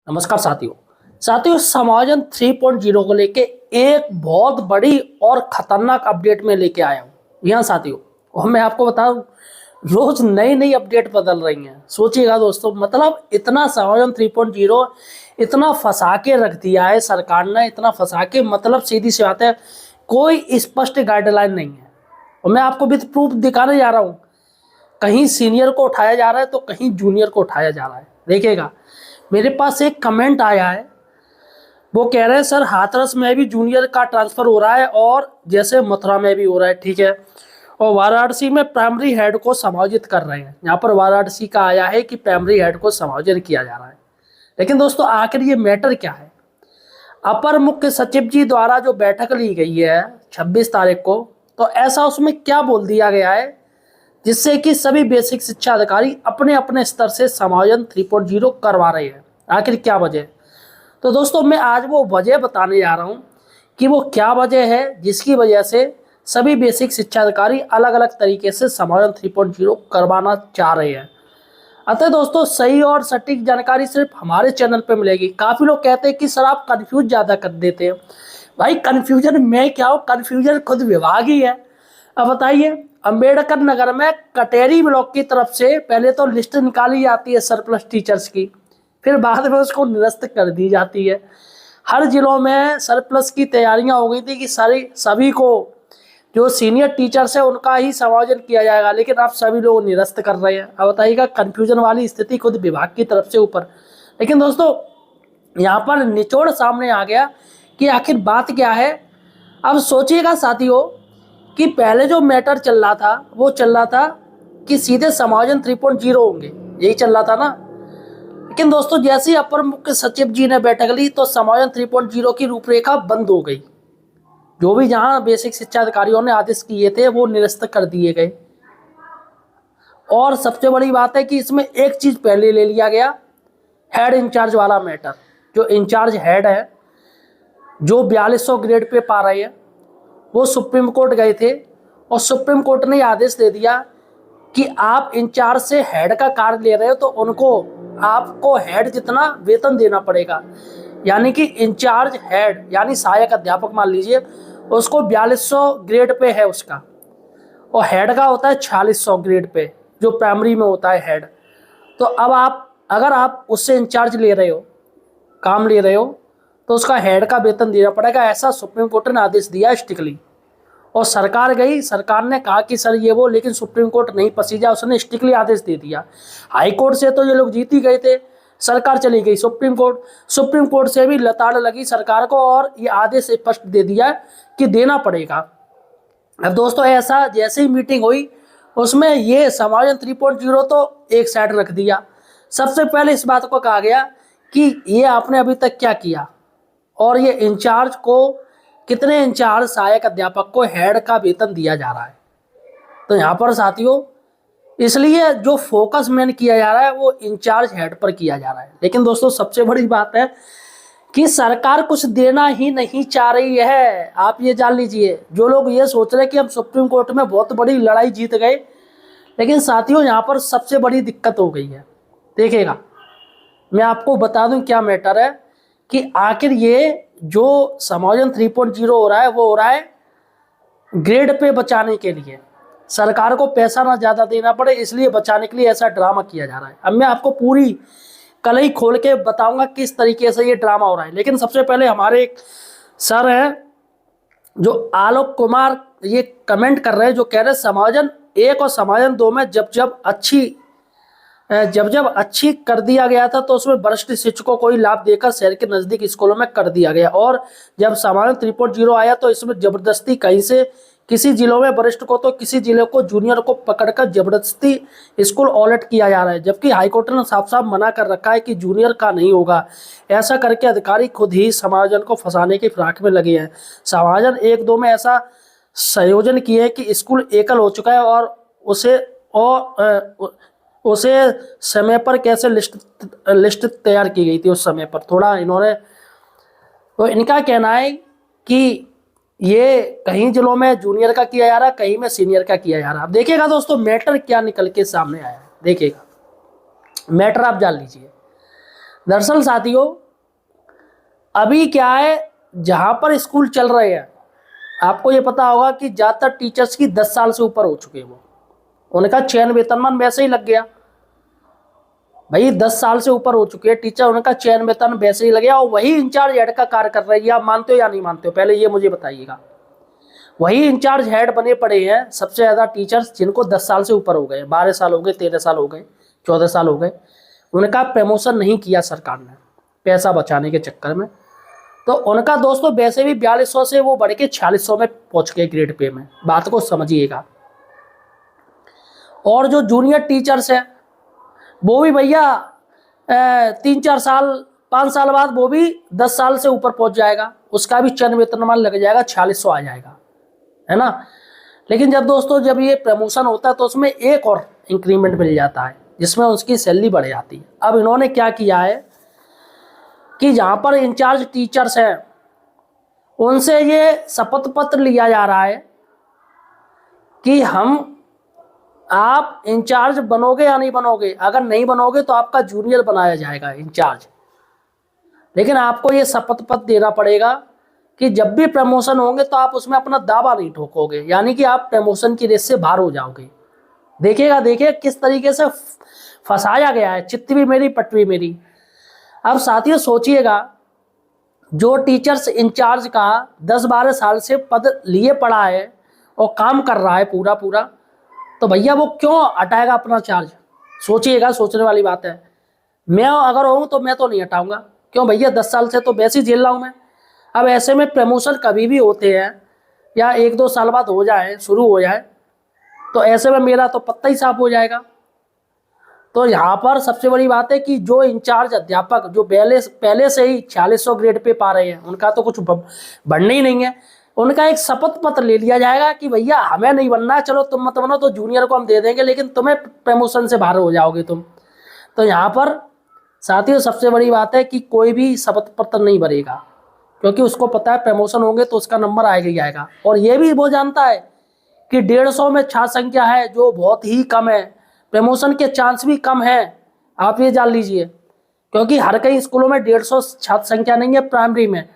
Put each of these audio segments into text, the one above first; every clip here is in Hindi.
नमस्कार साथियों समायोजन 3.0 को लेके एक बहुत बड़ी और खतरनाक अपडेट में लेके आया हूँ। यहाँ साथियों, और मैं आपको बताऊं, रोज नई नई अपडेट बदल रही हैं। सोचिएगा दोस्तों, मतलब इतना समायोजन 3.0 इतना फंसा के रख दिया है सरकार ने, इतना फंसा के, मतलब सीधी सी बात है, कोई स्पष्ट गाइडलाइन नहीं है। और मैं आपको विद प्रूफ दिखाने जा रहा हूँ। कहीं सीनियर को उठाया जा रहा है तो कहीं जूनियर को उठाया जा रहा है। देखिएगा, मेरे पास एक कमेंट आया है, वो कह रहे हैं सर हाथरस में भी जूनियर का ट्रांसफ़र हो रहा है और जैसे मथुरा में भी हो रहा है, ठीक है। और वाराणसी में प्राइमरी हेड को समायोजित कर रहे हैं। यहाँ पर वाराणसी का आया है कि प्राइमरी हेड को समायोजन किया जा रहा है। लेकिन दोस्तों, आखिर ये मैटर क्या है? अपर मुख्य सचिव जी द्वारा जो बैठक ली गई है 26 तारीख को, तो ऐसा उसमें क्या बोल दिया गया है जिससे कि सभी बेसिक शिक्षा अधिकारी अपने अपने स्तर से समायोजन 3.0 करवा रहे हैं? आखिर क्या वजह? तो दोस्तों, मैं आज वो वजह बताने जा रहा हूँ कि वो क्या वजह है जिसकी वजह से सभी बेसिक शिक्षा अधिकारी अलग अलग तरीके से समायोजन 3.0 करवाना चाह रहे हैं। अतः दोस्तों, सही और सटीक जानकारी सिर्फ हमारे चैनल पे मिलेगी। काफ़ी लोग कहते हैं कि सर आप कन्फ्यूज ज़्यादा कर देते हैं। भाई, कन्फ्यूजन मैं क्या हूँ, कन्फ्यूजन खुद विभाग ही है। अब बताइए, अंबेडकर नगर में कटेरी ब्लॉक की तरफ से पहले तो लिस्ट निकाली जाती है सरप्लस टीचर्स की, फिर बाद में उसको निरस्त कर दी जाती है। हर जिलों में सरप्लस की तैयारियां हो गई थी कि सभी को जो सीनियर टीचर्स है उनका ही समायोजन किया जाएगा, लेकिन आप सभी लोग निरस्त कर रहे हैं। अब बताइएगा, कन्फ्यूजन वाली स्थिति खुद विभाग की तरफ से ऊपर। लेकिन दोस्तों, यहाँ पर निचोड़ सामने आ गया कि आखिर बात क्या है। अब सोचिएगा साथियों कि पहले जो मैटर चल रहा था वो चल रहा था कि सीधे समायोजन 3.0 होंगे, यही चल रहा था ना। लेकिन दोस्तों, जैसे ही अपर मुख्य सचिव जी ने बैठक ली तो समायोजन 3.0 की रूपरेखा बंद हो गई। जो भी जहां बेसिक शिक्षा अधिकारियों ने आदेश किए थे वो निरस्त कर दिए गए। और सबसे बड़ी बात है कि इसमें एक चीज पहले ले लिया गया, हेड इंचार्ज वाला मैटर। जो इंचार्ज हेड है, जो 4200 ग्रेड पे पा रहे हैं, वो सुप्रीम कोर्ट गए थे और सुप्रीम कोर्ट ने आदेश दे दिया कि आप इंचार्ज से हेड का कार्य ले रहे हो तो उनको आपको हेड जितना वेतन देना पड़ेगा। यानी कि इंचार्ज हेड यानी सहायक अध्यापक मान लीजिए, उसको 4200 ग्रेड पे है उसका, और हेड का होता है 4600 ग्रेड पे, जो प्राइमरी में होता है हेड। तो अब अगर आप उससे इंचार्ज ले रहे हो, काम ले रहे हो, तो उसका हेड का वेतन देना पड़ेगा। ऐसा सुप्रीम कोर्ट ने आदेश दिया स्ट्रिक्टली। और सरकार गई, सरकार ने कहा कि सर ये वो, लेकिन सुप्रीम कोर्ट नहीं पसीजा, उसने स्ट्रिक्टली आदेश दे दिया। हाई कोर्ट से तो ये लोग जीत ही गए थे, सरकार चली गई सुप्रीम कोर्ट। सुप्रीम कोर्ट से भी लताड़ लगी सरकार को और ये आदेश स्पष्ट दे दिया कि देना पड़ेगा। अब दोस्तों, ऐसा जैसे ही मीटिंग हुई उसमें ये समायोजन 3.0 तो एक साइड रख दिया। सबसे पहले इस बात को कहा गया कि ये आपने अभी तक क्या किया, और ये इंचार्ज को कितने इंचार्ज सहायक अध्यापक को हेड का वेतन दिया जा रहा है। तो यहाँ पर साथियों, इसलिए जो फोकस मेन किया जा रहा है वो इंचार्ज हेड पर किया जा रहा है। लेकिन दोस्तों, सबसे बड़ी बात है कि सरकार कुछ देना ही नहीं चाह रही है। आप ये जान लीजिए, जो लोग ये सोच रहे हैं कि हम सुप्रीम कोर्ट में बहुत बड़ी लड़ाई जीत गए, लेकिन साथियों यहाँ पर सबसे बड़ी दिक्कत हो गई है। देखिएगा, मैं आपको बता दूं क्या मैटर है कि आखिर ये जो समायोजन 3.0 हो रहा है वो हो रहा है ग्रेड पे बचाने के लिए। सरकार को पैसा ना ज़्यादा देना पड़े, इसलिए बचाने के लिए ऐसा ड्रामा किया जा रहा है। अब मैं आपको पूरी कलई खोल के बताऊंगा किस तरीके से ये ड्रामा हो रहा है। लेकिन सबसे पहले हमारे एक सर हैं जो आलोक कुमार, ये कमेंट कर रहे हैं, जो कह रहे हैं समायोजन 1 और समायोजन 2 में जब जब अच्छी कर दिया गया था तो उसमें वरिष्ठ शिक्षकों को ही लाभ देकर शहर के नजदीक स्कूलों में कर दिया गया, और जब समायोजन 3.0 आया तो इसमें जबरदस्ती कहीं से किसी जिलों में वरिष्ठ को तो किसी जिले को जूनियर को पकड़कर जबरदस्ती स्कूल ऑलट किया जा रहा है। जबकि हाईकोर्ट ने साफ साफ मना कर रखा है कि जूनियर का नहीं होगा। ऐसा करके अधिकारी खुद ही समायोजन को फंसाने की फिराक में लगे हैं। समायोजन 1-2 में ऐसा संयोजन किए हैं कि स्कूल एकल हो चुका है और उसे समय पर कैसे लिस्ट तैयार की गई थी उस समय पर थोड़ा इन्होंने, तो इनका कहना है कि ये कहीं जिलों में जूनियर का किया जा रहा है, कहीं में सीनियर का किया जा रहा है। अब देखिएगा दोस्तों, मैटर क्या निकल के सामने आया है। देखिएगा, मैटर आप जान लीजिए। दरअसल साथियों अभी क्या है, जहाँ पर स्कूल चल रहे हैं आपको ये पता होगा कि ज़्यादातर टीचर्स की 10 साल से ऊपर हो चुके हैं, वो उनका चयन वेतनमान वैसे ही लग गया भाई। 10 साल से ऊपर हो चुके हैं टीचर, उनका चयन वेतन वैसे ही लग गया और वही इंचार्ज हेड का कार्य कर रही है। आप मानते हो या नहीं मानते हो, पहले ये मुझे बताइएगा। वही इंचार्ज हेड बने पड़े हैं सबसे ज़्यादा टीचर्स जिनको 10 साल से ऊपर हो गए, 12 साल हो गए, 13 साल हो गए, 14 साल हो गए। उनका प्रमोशन नहीं किया सरकार ने पैसा बचाने के चक्कर में, तो उनका दोस्तों वैसे भी 4200 से वो बढ़ के 4600 में पहुंच गए ग्रेड पे में। बात को समझिएगा। और जो जूनियर टीचर्स हैं वो भी भैया 3-4 साल 5 साल बाद वो भी 10 साल से ऊपर पहुंच जाएगा, उसका भी चयन वेतनमान लग जाएगा, 4600 आ जाएगा, है ना। लेकिन जब ये प्रमोशन होता है तो उसमें एक और इंक्रीमेंट मिल जाता है जिसमें उसकी सैलरी बढ़ जाती है। अब इन्होंने क्या किया है कि जहाँ पर इंचार्ज टीचर्स हैं उनसे ये शपथ पत्र लिया जा रहा है कि आप इंचार्ज बनोगे या नहीं बनोगे। अगर नहीं बनोगे तो आपका जूनियर बनाया जाएगा इंचार्ज। लेकिन आपको ये शपथ पत्र देना पड़ेगा कि जब भी प्रमोशन होंगे तो आप उसमें अपना दावा नहीं ठोकोगे, यानी कि आप प्रमोशन की रेस से बाहर हो जाओगे। देखिए किस तरीके से फंसाया गया है, चित्त भी मेरी पट भी मेरी। अब साथियों सोचिएगा, जो टीचर्स इंचार्ज का 10-12 साल से पद लिए पड़ा है और काम कर रहा है पूरा, तो भैया वो क्यों हटाएगा अपना चार्ज। सोचिएगा, सोचने वाली बात है। मैं अगर हूँ तो मैं तो नहीं हटाऊंगा, क्यों भैया 10 साल से तो वैसे ही झेल रहा हूँ मैं। अब ऐसे में प्रमोशन कभी भी होते हैं या 1-2 साल बाद हो जाए, शुरू हो जाए, तो ऐसे में मेरा तो पत्ता ही साफ हो जाएगा। तो यहाँ पर सबसे बड़ी बात है कि जो इंचार्ज अध्यापक जो पहले से ही 4600 ग्रेड पे पा रहे हैं, उनका तो कुछ बढ़ना ही नहीं है। उनका एक शपथ पत्र ले लिया जाएगा कि भैया हमें नहीं बनना, चलो तुम मत बनो तो जूनियर को हम दे देंगे, लेकिन तुम्हें प्रमोशन से बाहर हो जाओगे तुम। तो यहाँ पर साथियों सबसे बड़ी बात है कि कोई भी शपथ पत्र नहीं भरेगा, क्योंकि उसको पता है प्रमोशन होंगे तो उसका नंबर आएगा ही आएगा। और ये भी वो जानता है कि 150 में छात्र संख्या है जो बहुत ही कम है, प्रमोशन के चांस भी कम है। आप ये जान लीजिए, क्योंकि हर कई स्कूलों में 150 छात्र संख्या नहीं है प्राइमरी में।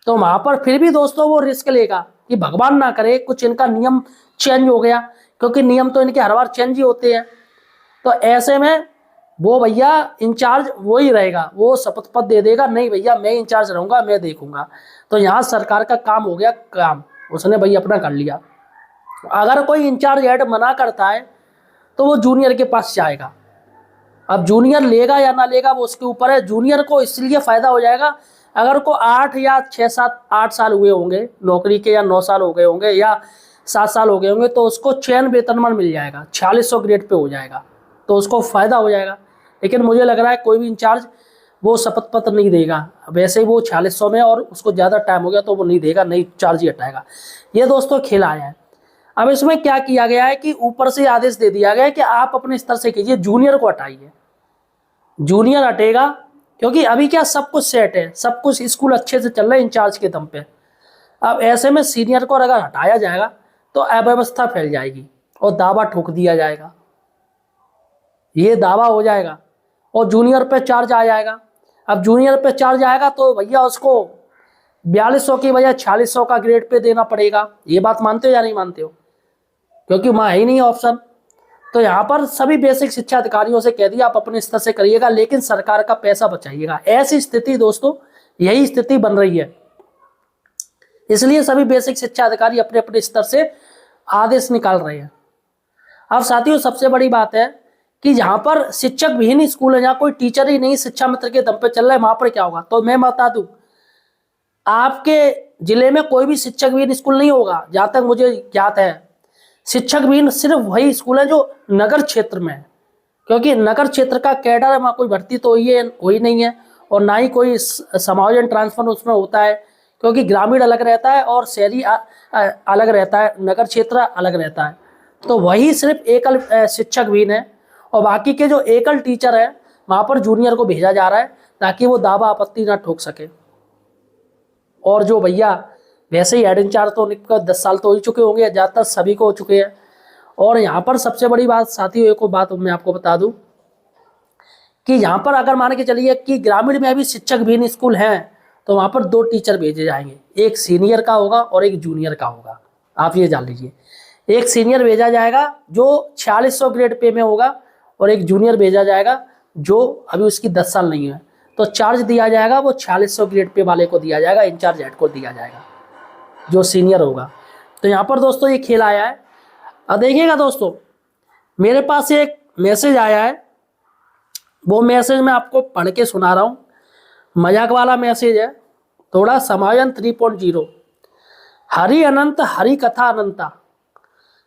तो वहाँ पर फिर भी दोस्तों वो रिस्क लेगा कि भगवान ना करे कुछ इनका नियम चेंज हो गया, क्योंकि नियम तो इनके हर बार चेंज ही होते हैं। तो ऐसे में वो भैया इंचार्ज वो ही रहेगा, वो शपथ पत्र दे देगा, नहीं भैया मैं इंचार्ज रहूँगा, मैं देखूंगा। तो यहाँ सरकार का काम हो गया काम, उसने भैया अपना कर लिया। अगर कोई इंचार्ज हेड मना करता है तो वो जूनियर के पास जाएगा। अब जूनियर लेगा या ना लेगा वो उसके ऊपर है। जूनियर को इसलिए फ़ायदा हो जाएगा, अगर को 8 या 6-7-8 साल हुए होंगे नौकरी के, या 9 साल हो गए होंगे, या 7 साल हो गए होंगे, तो उसको चयन वेतनमान मिल जाएगा, 4600 ग्रेड पे हो जाएगा, तो उसको फ़ायदा हो जाएगा। लेकिन मुझे लग रहा है कोई भी इंचार्ज वो शपथ पत्र नहीं देगा। वैसे ही वो 4600 में और उसको ज़्यादा टाइम हो गया तो वो नहीं देगा, नहीं चार्ज ही हटाएगा। ये दोस्तों खेल आया है। अब इसमें क्या किया गया है कि ऊपर से आदेश दे दिया गया है कि आप अपने स्तर से कीजिए, जूनियर को हटाइए। जूनियर हटेगा क्योंकि अभी क्या सब कुछ सेट है, सब कुछ स्कूल अच्छे से चल रहा है इंचार्ज के दम पे। अब ऐसे में सीनियर को अगर हटाया जाएगा तो अव्यवस्था फैल जाएगी और दावा ठोक दिया जाएगा, ये दावा हो जाएगा और जूनियर पे चार्ज आ जाएगा। अब जूनियर पे चार्ज आएगा तो भैया उसको 4200 की बजाय 4600 का ग्रेड पे देना पड़ेगा। ये बात मानते हो या नहीं मानते हो? क्योंकि वहाँ है ही नहीं ऑप्शन। तो यहाँ पर सभी बेसिक शिक्षा अधिकारियों से कह दिया आप अपने स्तर से करिएगा, लेकिन सरकार का पैसा बचाइएगा। ऐसी स्थिति दोस्तों, यही स्थिति बन रही है, इसलिए सभी बेसिक शिक्षा अधिकारी अपने अपने स्तर से आदेश निकाल रहे हैं। अब साथियों सबसे बड़ी बात है कि जहाँ पर शिक्षक विहीन स्कूल है, जहाँ कोई टीचर ही नहीं शिक्षा मित्र के दम पे चल रहा है, वहाँ पर क्या होगा? तो मैं बता दूं, आपके जिले में कोई भी शिक्षक विहीन स्कूल नहीं होगा। जहाँ तक मुझे ज्ञात है शिक्षक विहीन सिर्फ वही स्कूल है जो नगर क्षेत्र में है, क्योंकि नगर क्षेत्र का कैडर है, वहाँ कोई भर्ती तो वही नहीं है, और ना ही कोई समायोजन ट्रांसफर उसमें होता है, क्योंकि ग्रामीण अलग रहता है और शहरी अलग रहता है, नगर क्षेत्र अलग रहता है। तो वही सिर्फ एकल शिक्षक विहीन है, और बाकी के जो एकल टीचर है वहाँ पर जूनियर को भेजा जा रहा है ताकि वो दावा आपत्ति ना ठोक सके। और जो भैया वैसे ही हेड इंचार्ज तो उनका 10 साल तो हो ही चुके होंगे, ज़्यादातर सभी को हो चुके हैं। और यहाँ पर सबसे बड़ी बात साथियों, एक और बात मैं आपको बता दूं कि यहाँ पर अगर मान के चलिए कि ग्रामीण में अभी शिक्षक विहीन स्कूल हैं तो वहाँ पर 2 टीचर भेजे जाएंगे, एक सीनियर का होगा और एक जूनियर का होगा। आप ये जान लीजिए, एक सीनियर भेजा जाएगा जो 4600 ग्रेड पे में होगा और एक जूनियर भेजा जाएगा जो अभी उसकी 10 साल नहीं है। तो चार्ज दिया जाएगा वो 4600 ग्रेड पे वाले को दिया जाएगा, इंचार्ज हेड को दिया जाएगा जो सीनियर होगा। तो यहाँ पर दोस्तों ये खेल आया है। अब देखिएगा दोस्तों, मेरे पास एक मैसेज आया है, वो मैसेज मैं आपको पढ़ के सुना रहा हूँ। मजाक वाला मैसेज है थोड़ा। समायोजन 3.0, हरि अनंत हरि कथा अनंता।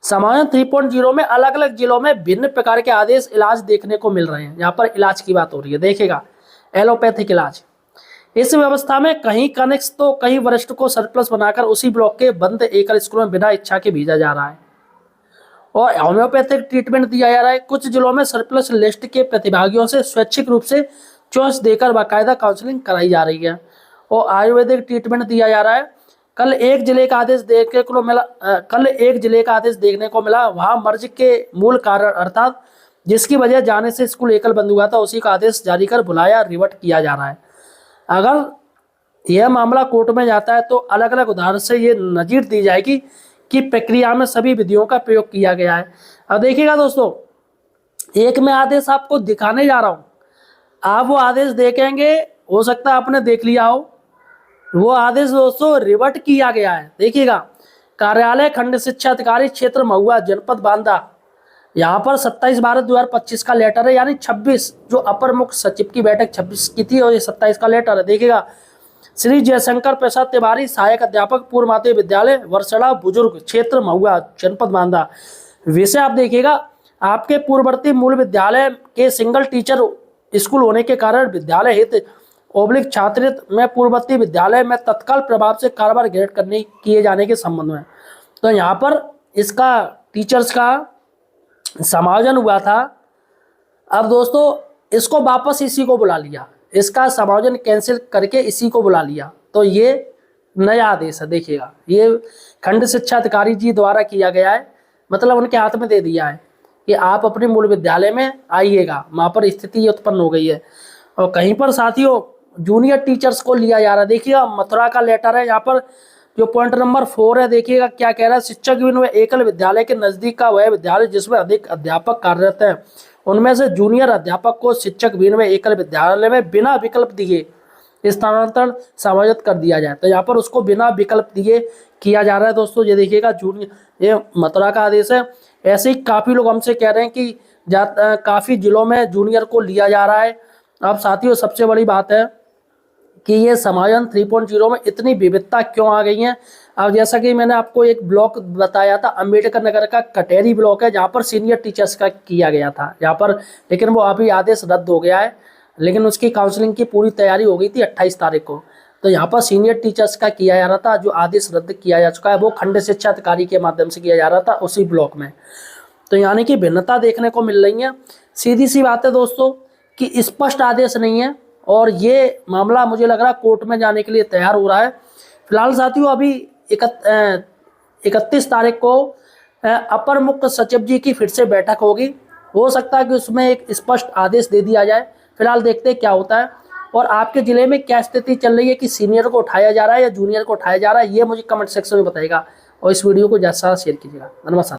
समायोजन 3.0 में अलग अलग जिलों में भिन्न प्रकार के आदेश इलाज देखने को मिल रहे हैं। यहाँ पर इलाज की बात हो रही है, देखिएगा एलोपैथिक इलाज। इस व्यवस्था में कहीं कनिष्ठ तो कहीं वरिष्ठ को सरप्लस बनाकर उसी ब्लॉक के बंद एकल स्कूल में बिना इच्छा के भेजा जा रहा है और होम्योपैथिक ट्रीटमेंट दिया जा रहा है। कुछ जिलों में सरप्लस लिस्ट के प्रतिभागियों से स्वैच्छिक रूप से चॉइस देकर बाकायदा काउंसलिंग कराई जा रही है और आयुर्वेदिक ट्रीटमेंट दिया जा रहा है। कल एक जिले का आदेश देखने को मिला, वहां मर्ज के मूल कारण अर्थात जिसकी वजह जाने से स्कूल एकल बंद हुआ था उसी का आदेश जारी कर बुलाया रिवर्ट किया जा रहा है। अगर यह मामला कोर्ट में जाता है तो अलग अलग उदाहरण से ये नजीर दी जाएगी कि प्रक्रिया में सभी विधियों का प्रयोग किया गया है। अब देखिएगा दोस्तों, एक मैं आदेश आपको दिखाने जा रहा हूँ, आप वो आदेश देखेंगे, हो सकता है आपने देख लिया हो। वो आदेश दोस्तों रिवर्ट किया गया है। देखिएगा, कार्यालय खंड शिक्षा अधिकारी क्षेत्र महुआ जनपद बांदा, यहाँ पर 27/12/2025 का लेटर है, यानी 26 जो अपर मुख्य सचिव की बैठक 26 की थी और ये 27 का लेटर है। देखिएगा, श्री जयशंकर प्रसाद तिवारी सहायक अध्यापक पूर्व माध्यमिक विद्यालय वर्षड़ा बुजुर्ग क्षेत्र महुआ जनपद बांदा। विषय आप देखिएगा, आपके पूर्ववर्ती मूल विद्यालय के सिंगल टीचर स्कूल होने के कारण विद्यालय हित ओब्लिक छात्रित में पूर्ववर्ती विद्यालय में तत्काल प्रभाव से कारोबार ग्रेड किए जाने के संबंध में। तो यहाँ पर इसका टीचर्स का समायोजन हुआ था। अब दोस्तों इसको वापस इसी को बुला लिया, इसका समायोजन कैंसिल करके इसी को बुला लिया। तो ये नया आदेश है। देखिएगा, ये खंड शिक्षा अधिकारी जी द्वारा किया गया है, मतलब उनके हाथ में दे दिया है कि आप अपने मूल विद्यालय में आइएगा। वहाँ पर स्थिति उत्पन्न हो गई है। और कहीं पर साथियों जूनियर टीचर्स को लिया जा रहा है। देखिएगा, मथुरा का लेटर है, यहाँ पर जो पॉइंट नंबर 4 है, देखिएगा क्या कह रहा है। शिक्षक विभिन्न एकल विद्यालय के नजदीक का वह विद्यालय जिसमें अधिक अध्यापक कार्यरत हैं, उनमें से जूनियर अध्यापक को शिक्षक विभिन्न एकल विद्यालय में बिना विकल्प दिए स्थानांतरण समायोजित कर दिया जाए। तो यहाँ पर उसको बिना विकल्प दिए किया जा रहा है। दोस्तों ये देखिएगा, जूनियर, ये मथुरा का आदेश है। ऐसे ही काफ़ी लोग हमसे कह रहे हैं कि काफ़ी जिलों में जूनियर को लिया जा रहा है। अब साथियों सबसे बड़ी बात है कि ये समायोजन 3.0 में इतनी विविधता क्यों आ गई है। अब जैसा कि मैंने आपको एक ब्लॉक बताया था, अंबेडकर नगर का कटेरी ब्लॉक है, जहाँ पर सीनियर टीचर्स का किया गया था यहाँ पर, लेकिन वो अभी आदेश रद्द हो गया है। लेकिन उसकी काउंसलिंग की पूरी तैयारी हो गई थी 28 तारीख को। तो यहाँ पर सीनियर टीचर्स का किया जा रहा था, जो आदेश रद्द किया जा चुका है वो खंड शिक्षा अधिकारी के माध्यम से किया जा रहा था उसी ब्लॉक में। तो यानी कि भिन्नता देखने को मिल रही है। सीधी सी बात है दोस्तों कि स्पष्ट आदेश नहीं है और ये मामला मुझे लग रहा है कोर्ट में जाने के लिए तैयार हो रहा है। फिलहाल साथियों अभी 31 तारीख को अपर मुख्य सचिव जी की फिर से बैठक होगी। हो सकता है कि उसमें एक स्पष्ट आदेश दे दिया जाए। फिलहाल देखते हैं क्या होता है और आपके ज़िले में क्या स्थिति चल रही है कि सीनियर को उठाया जा रहा है या जूनियर को उठाया जा रहा है, ये मुझे कमेंट सेक्शन में बताइएगा और इस वीडियो को ज़्यादा से ज़्यादा शेयर कीजिएगा। धन्यवाद।